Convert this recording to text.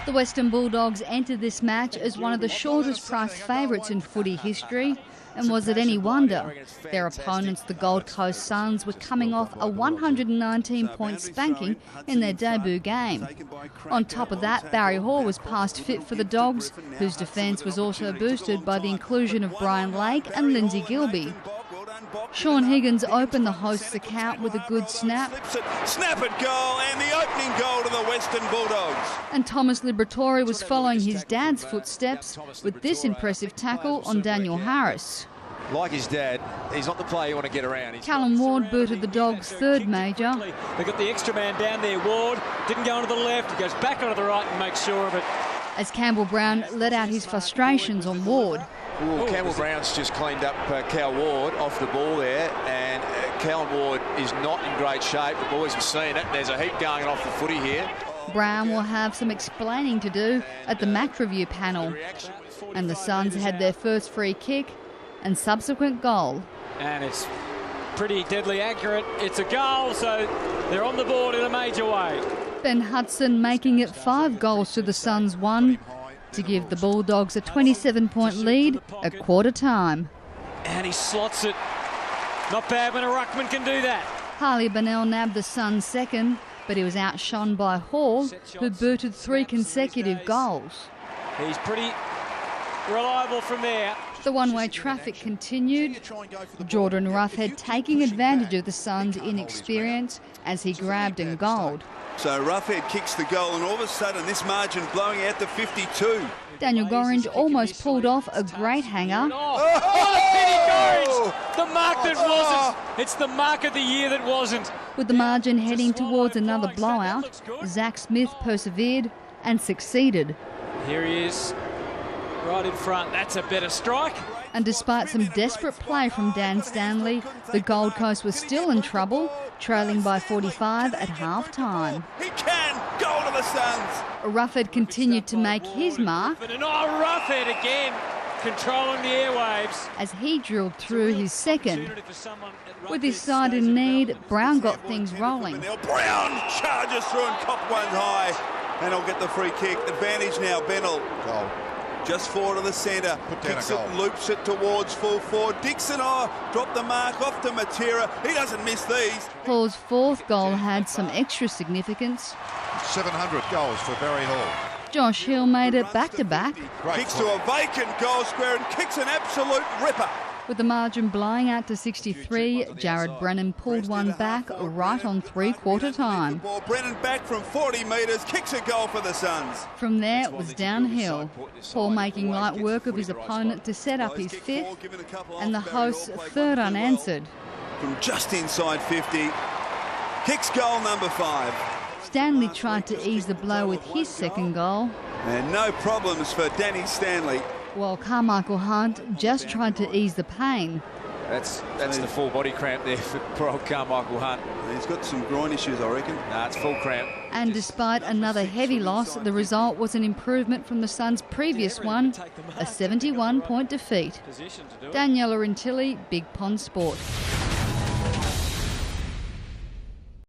The Western Bulldogs entered this match as one of the shortest priced favourites in footy history, and was it any wonder? Their opponents, the Gold Coast Suns, were coming off a 119-point spanking in their debut game. On top of that, Barry Hall was past fit for the Dogs, whose defence was also boosted by the inclusion of Brian Lake and Lindsay Gilbey. Sean Higgins opened the hosts' account with a good snap. Snap at goal, and the opening goal to the Western Bulldogs. And Thomas Liberatore was following his dad's footsteps with this impressive tackle on Daniel Harris. Like his dad, he's not the player you want to get around. Callum Ward booted the Dogs' third major. They got the extra man down there. Ward didn't go onto the left, he goes back onto the right and makes sure of it. As Campbell Brown let out his frustrations on Ward. Ooh, Campbell Brown's just cleaned up Cal Ward off the ball there, and Cal Ward is not in great shape. The boys have seen it. There's a heap going off the footy here. Brown will have some explaining to do at the match review panel. And the Suns had their first free kick and subsequent goal. And it's pretty deadly accurate. It's a goal, so they're on the board in a major way. Ben Hudson making it 5 goals to the Suns 1 to give the Bulldogs a 27-point lead at quarter time. And he slots it. Not bad when a ruckman can do that. Harley Bennell nabbed the Suns second, but he was outshone by Hall, who booted 3 consecutive goals. He's pretty reliable from there. The one-way traffic continued. Jordan Roughead taking advantage of the Suns' inexperience as he grabbed and goaled. So Roughead kicks the goal, and all of a sudden this margin blowing out to 52. Daniel Gorringe almost pulled off a great hanger. The mark that wasn't. It's the mark of the year that wasn't. With the margin heading towards another blowout, Zach Smith persevered and succeeded. Here he is, right in front. That's a better strike. And despite some desperate play from Dan Stanley, the Gold Coast was still in trouble, trailing by 45 at half-time. He can! Goal to the Suns! Roughead continued to make his mark. And Roughead again, controlling the airwaves. As he drilled through his second. With his side in need, Brown got things rolling. Brown charges through and cop one high. And he'll get the free kick. Advantage now, Bennell. Goal. Just forward to the centre, kicks it, loops it towards full forward. Dixon, dropped the mark off to Matera. He doesn't miss these. Hall's fourth goal had some extra significance. 700 goals for Barry Hall. Josh Hill made it back-to-back. Kicks to a vacant goal square and kicks an absolute ripper. With the margin blowing out to 63, Jared Brennan pulled one back right on three-quarter time. Brennan back from 40 metres, kicks a goal for the Suns. From there it was downhill. Hall making light work of his opponent to set up his fifth, and the host's third unanswered. From just inside 50, kicks goal number 5. Stanley tried to ease the blow with his second goal. And no problems for Danny Stanley. While Carmichael Hunt just tried to ease the pain. That's the full body cramp there for poor old Carmichael Hunt. He's got some groin issues, I reckon. Nah, it's full cramp. And despite another heavy loss, the result was an improvement from the Suns' previous one, a 71-point defeat. Daniela Rintilli, Big Pond Sport.